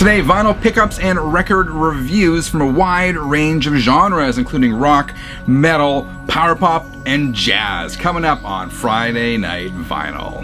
Today, vinyl pickups and record reviews from a wide range of genres, including rock, metal, power pop, and jazz, coming up on Friday Night Vinyl.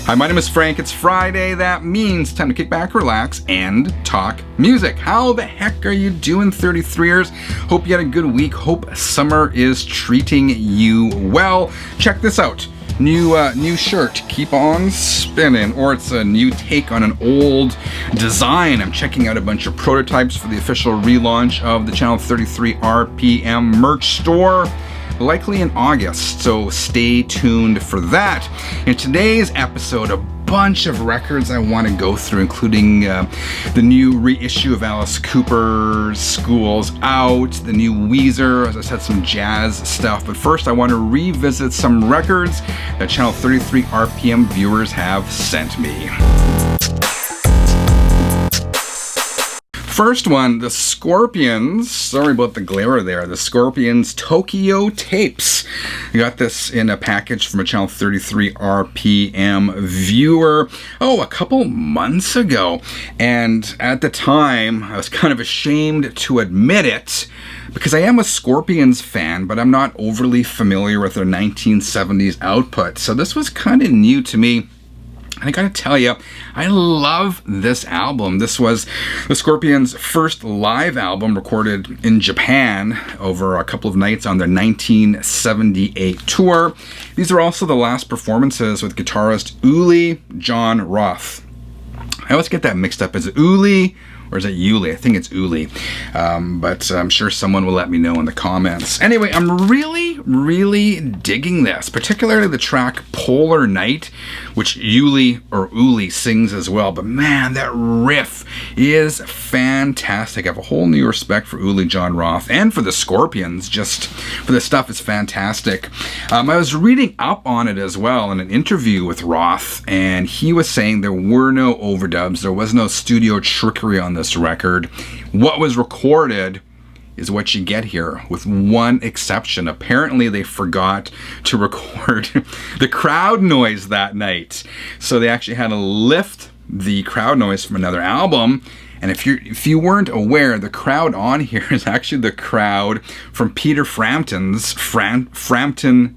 Hi, my name is Frank. It's Friday. That means time to kick back, relax, and talk music. How the heck are you doing, 33ers? Hope you had a good week. Hope summer is treating you well. Check this out. New shirt, Keep On Spinning, or it's a new take on an old design. I'm checking out a bunch of prototypes for the official relaunch of the Channel 33 RPM merch store, likely in August, so stay tuned for that. In today's episode, a bunch of records I want to go through, including the new reissue of Alice Cooper's School's Out, the new Weezer, as I said, some jazz stuff. But first, I want to revisit some records that Channel 33 RPM viewers have sent me. First one, the Scorpions. Sorry about the glare there. The Scorpions Tokyo Tapes. I got this in a package from a Channel 33 RPM viewer, a couple months ago. And at the time, I was kind of ashamed to admit it, because I am a Scorpions fan, but I'm not overly familiar with their 1970s output. So this was kind of new to me. I gotta tell you, I love this album. This was the Scorpions' first live album recorded in Japan over a couple of nights on their 1978 tour. These are also the last performances with guitarist Uli John Roth. I always get that mixed up. Is it Uli or is it Yuli? I think it's Uli. But I'm sure someone will let me know in the comments. Anyway, I'm really digging this, particularly the track Polar Night, which Uli sings as well. But man, that riff is fantastic. I have a whole new respect for Uli John Roth and for the Scorpions. Just for the stuff is fantastic. I was reading up on it as well in an interview with Roth, and he was saying there were no overdubs. There was no studio trickery on this record. What was recorded is what you get here, with one exception. Apparently they forgot to record the crowd noise that night, so they actually had to lift the crowd noise from another album. And if you weren't aware, the crowd on here is actually the crowd from Peter Frampton's Frampton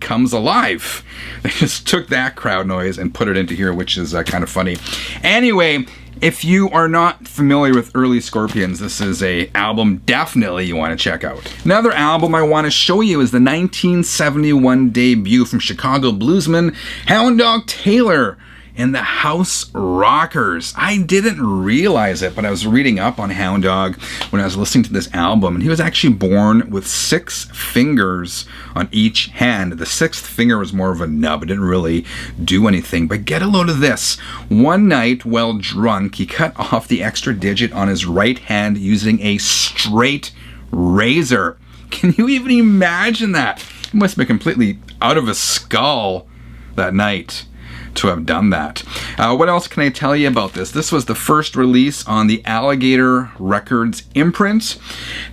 Comes Alive. They just took that crowd noise and put it into here, which is kind of funny. Anyway, if you are not familiar with early Scorpions, this is an album definitely you want to check out. Another album I want to show you is the 1971 debut from Chicago bluesman Hound Dog Taylor and the House Rockers. I didn't realize it, but I was reading up on Hound Dog when I was listening to this album, and he was actually born with 6 fingers on each hand. The 6th finger was more of a nub. It didn't really do anything, but get a load of this. One night, while drunk, he cut off the extra digit on his right hand using a straight razor. Can you even imagine that? He must have been completely out of his skull that night to have done that. What else can I tell you about this? This was the first release on the Alligator Records imprint.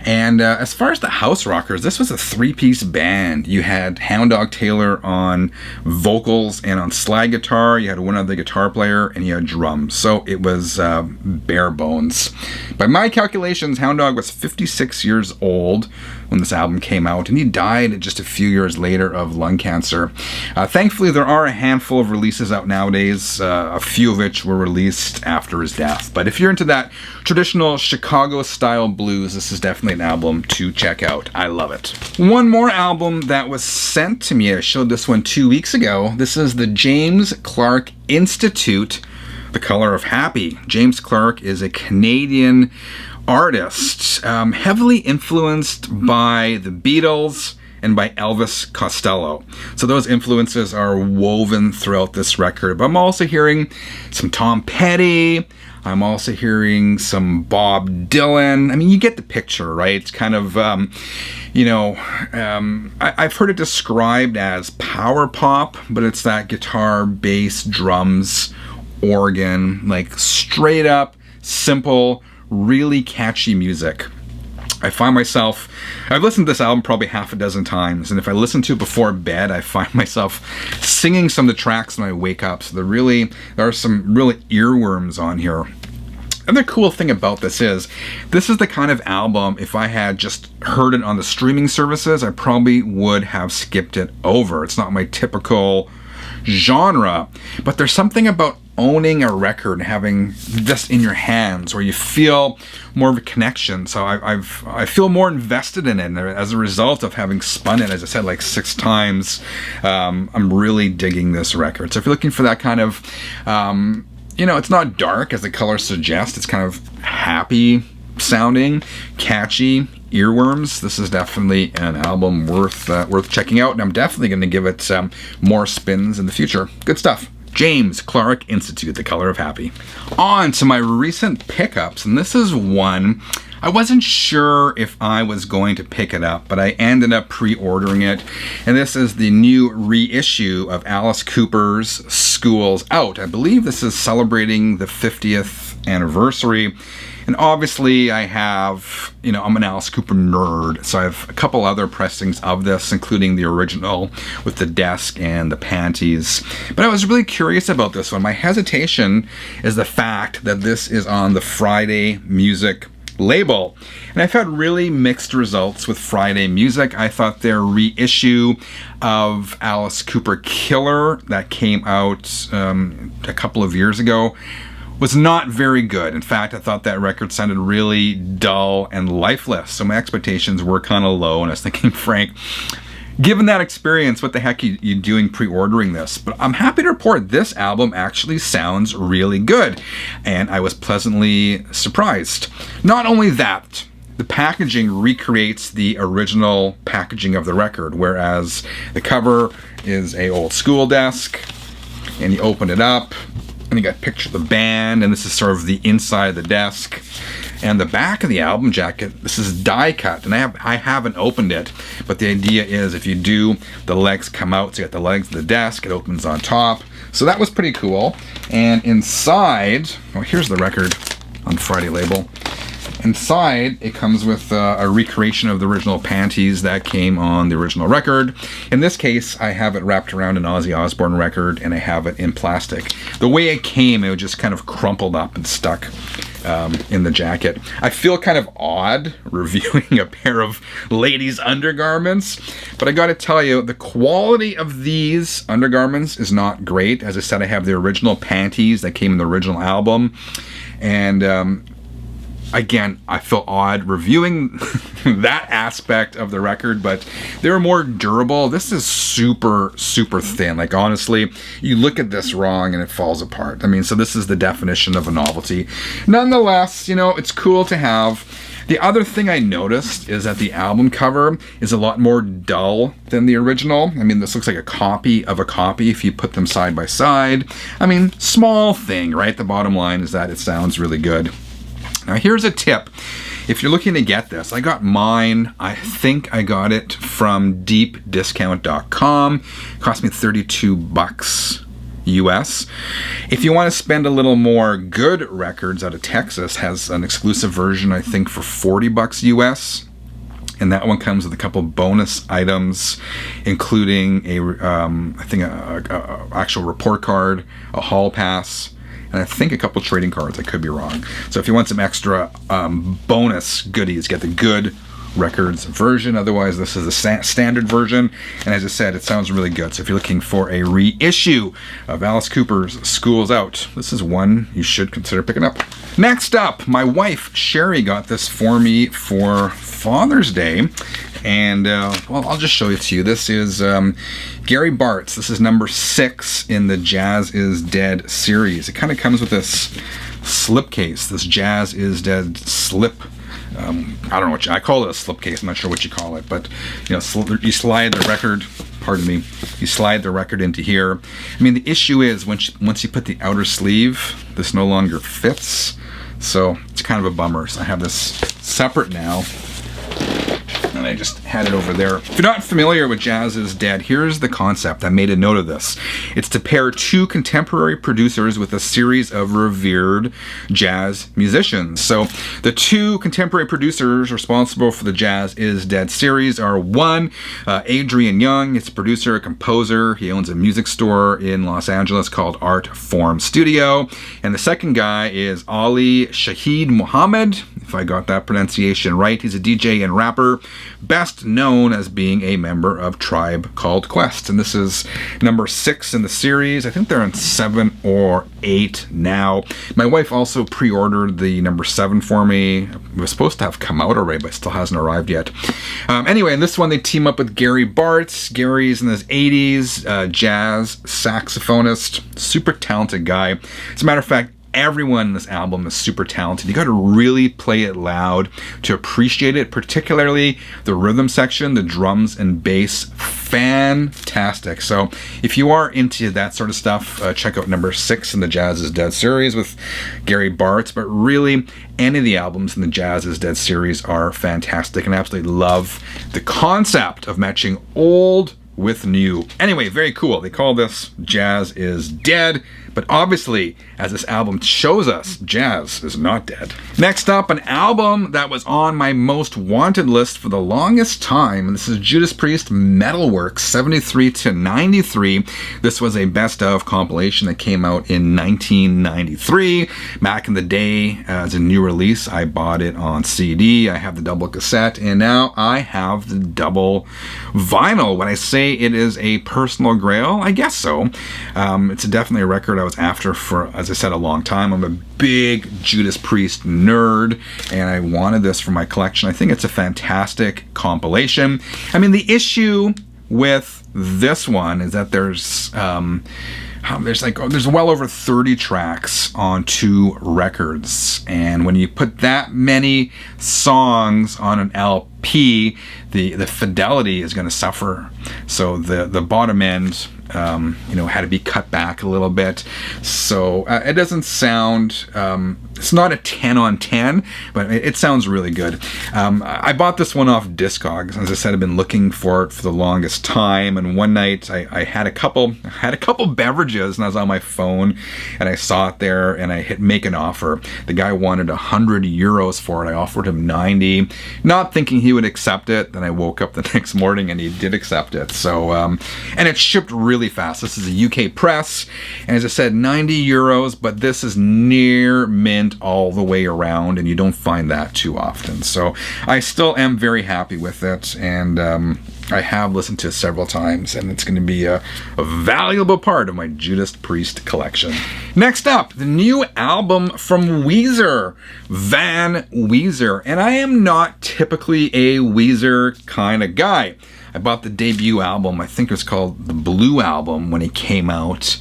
And as far as the House Rockers, this was a 3-piece band. You had Hound Dog Taylor on vocals and on slide guitar. You had one other guitar player, and you had drums. So it was bare bones. By my calculations, Hound Dog was 56 years old when this album came out, and he died just a few years later of lung cancer. Thankfully, there are a handful of releases out nowadays, a few of which were released after his death. But if you're into that traditional Chicago-style blues, this is definitely an album to check out. I love it. One more album that was sent to me, I showed this one 2 weeks ago. This is the James Clark Institute, The Color of Happy. James Clark is a Canadian artist, heavily influenced by the Beatles and by Elvis Costello. So those influences are woven throughout this record. But I'm also hearing some Tom Petty. I'm also hearing some Bob Dylan. I mean, you get the picture, right? It's kind of, I've heard it described as power pop, but it's that guitar, bass, drums, organ, like straight up, simple, really catchy music. I find myself, I've listened to this album probably half a dozen times, and if I listen to it before bed, I find myself singing some of the tracks when I wake up. So there are some really earworms on here. And the cool thing about this is the kind of album, if I had just heard it on the streaming services, I probably would have skipped it over. It's not my typical genre, but there's something about owning a record and having this in your hands where you feel more of a connection. So I feel more invested in it as a result of having spun it, as I said, like 6 times. I'm really digging this record. So if you're looking for that kind of it's not dark as the colors suggest. It's kind of happy sounding, catchy, earworms. This is definitely an album worth checking out, and I'm definitely going to give it more spins in the future. Good stuff. James Clark Institute, The Color of Happy. On to my recent pickups, and this is one I wasn't sure if I was going to pick it up, but I ended up pre-ordering it, and this is the new reissue of Alice Cooper's School's Out. I believe this is celebrating the 50th anniversary. And obviously I have, I'm an Alice Cooper nerd, so I have a couple other pressings of this, including the original with the desk and the panties. But I was really curious about this one. My hesitation is the fact that this is on the Friday Music label. And I've had really mixed results with Friday Music. I thought their reissue of Alice Cooper Killer that came out a couple of years ago was not very good. In fact, I thought that record sounded really dull and lifeless. So my expectations were kind of low, and I was thinking, Frank, given that experience, what the heck are you doing pre-ordering this? But I'm happy to report this album actually sounds really good, and I was pleasantly surprised. Not only that, the packaging recreates the original packaging of the record, whereas the cover is a old school desk, and you open it up, and you got a picture of the band, and this is sort of the inside of the desk. And the back of the album jacket, this is die cut, and I haven't opened it, but the idea is if you do, the legs come out, so you got the legs of the desk, it opens on top. So that was pretty cool. And inside, here's the record on Friday label. Inside, it comes with a recreation of the original panties that came on the original record. In this case, I have it wrapped around an Ozzy Osbourne record, and I have it in plastic. The way it came, it was just kind of crumpled up and stuck in the jacket. I feel kind of odd reviewing a pair of ladies' undergarments, but I gotta tell you, the quality of these undergarments is not great. As I said, I have the original panties that came in the original album, and again, I feel odd reviewing that aspect of the record, but they're more durable. This is super, super thin. Like, honestly, you look at this wrong and it falls apart. I mean, so this is the definition of a novelty. Nonetheless, it's cool to have. The other thing I noticed is that the album cover is a lot more dull than the original. I mean, this looks like a copy of a copy if you put them side by side. I mean, small thing, right? The bottom line is that it sounds really good. Now here's a tip. If you're looking to get this, I got mine, I think I got it from deepdiscount.com. It cost me $32 US. If you want to spend a little more, Good Records out of Texas has an exclusive version, I think, for $40 US. And that one comes with a couple bonus items, including a actual report card, a hall pass, and I think a couple trading cards. I could be wrong. So if you want some extra bonus goodies, get the Good Records version. Otherwise, this is the standard version. And as I said, it sounds really good. So if you're looking for a reissue of Alice Cooper's School's Out, this is one you should consider picking up. Next up, my wife, Sherry, got this for me for Father's Day. And, I'll just show it to you. This is Gary Bartz. This is number 6 in the Jazz Is Dead series. It kind of comes with this slipcase, this Jazz Is Dead slip. I don't know what I call it, a slipcase. I'm not sure what you call it, but you slide the record. Pardon me. You slide the record into here. I mean, the issue is once you put the outer sleeve, this no longer fits. So it's kind of a bummer. So I have this separate now. And I just had it over there. If you're not familiar with Jazz is Dead, here's the concept. I made a note of this. It's to pair two contemporary producers with a series of revered jazz musicians. So the two contemporary producers responsible for the Jazz is Dead series are one, Adrian Young. It's a producer, a composer. He owns a music store in Los Angeles called Art Form Studio. And the second guy is Ali Shaheed Muhammad, if I got that pronunciation right. He's a DJ and rapper, best known as being a member of Tribe Called Quest. And this is number 6 in the series. I think they're on 7 or 8 now. My wife also pre-ordered the number 7 for me. It was supposed to have come out already, but it still hasn't arrived yet. Anyway, in this one they team up with Gary Bartz. Gary's in his 80s, jazz saxophonist, super talented guy. As a matter of fact, everyone in this album is super talented. You got to really play it loud to appreciate it, particularly the rhythm section, the drums and bass. Fantastic. So if you are into that sort of stuff, check out number 6 in the Jazz is Dead series with Gary Bartz. But really, any of the albums in the Jazz is Dead series are fantastic, and I absolutely love the concept of matching old with new. Anyway, very cool. They call this Jazz is Dead, but obviously, as this album shows us, jazz is not dead. Next up, an album that was on my most wanted list for the longest time, and this is Judas Priest Metalworks 73 to 93. This was a best of compilation that came out in 1993. Back in the day, as a new release, I bought it on CD. I have the double cassette, and now I have the double vinyl. When I say it is a personal grail, I guess so. It's definitely a record I was after for, as I said, a long time. I'm a big Judas Priest nerd, and I wanted this for my collection. I think it's a fantastic compilation. I mean, the issue with this one is that there's well over 30 tracks on 2 records, and when you put that many songs on an LP, the fidelity is going to suffer. So the bottom end had to be cut back a little bit. So it doesn't sound, it's not a 10 on 10, but it sounds really good. I bought this one off Discogs. As I said, I've been looking for it for the longest time, and one night I had a couple beverages, and I was on my phone and I saw it there, and I hit make an offer. The guy wanted 100 euros for it. I offered him 90, not thinking he would accept it. Then I woke up the next morning and he did accept it. So and it shipped really fast. This is a UK press, and as I said, 90 euros, but this is near mint all the way around, and you don't find that too often. So I still am very happy with it, and I have listened to it several times, and it's going to be a valuable part of my Judas Priest collection. Next up, the new album from Weezer, Van Weezer. And I am not typically a Weezer kind of guy. I bought the debut album, I think it was called the Blue Album, when it came out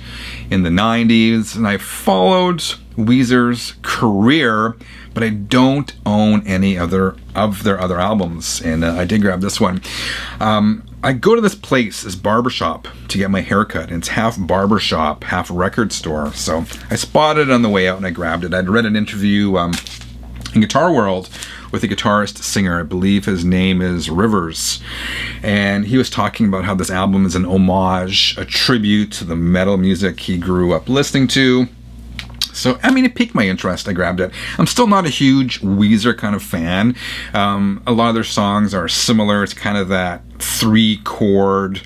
in the 90s, and I followed Weezer's career, but I don't own any other of their other albums, and I did grab this one. I go to this place, this barbershop, to get my haircut, and it's half barbershop, half record store, so I spotted it on the way out and I grabbed it. I'd read an interview in Guitar World with a guitarist singer, I believe his name is Rivers, and he was talking about how this album is an homage, a tribute to the metal music he grew up listening to. So, I mean, it piqued my interest. I grabbed it. I'm still not a huge Weezer kind of fan. A lot of their songs are similar. It's kind of that 3-chord,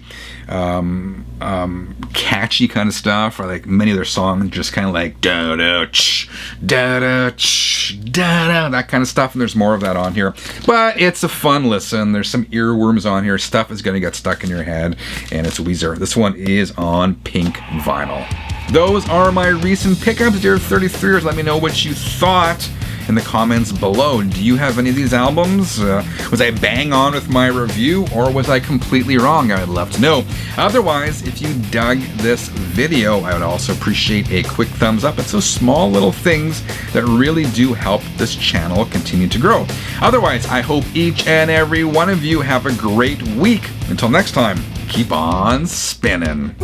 catchy kind of stuff, or like many of their songs just kind of like da da ch da da ch da da, that kind of stuff, and there's more of that on here, but it's a fun listen. There's some earworms on here. Stuff is going to get stuck in your head, and it's Weezer. This one is on pink vinyl. Those are my recent pickups, dear 33ers. Let me know what you thought in the comments below. Do you have any of these albums? Was I bang on with my review, or was I completely wrong? I would love to know. Otherwise, if you dug this video, I would also appreciate a quick thumbs up. It's those small little things that really do help this channel continue to grow. Otherwise, I hope each and every one of you have a great week. Until next time, keep on spinning.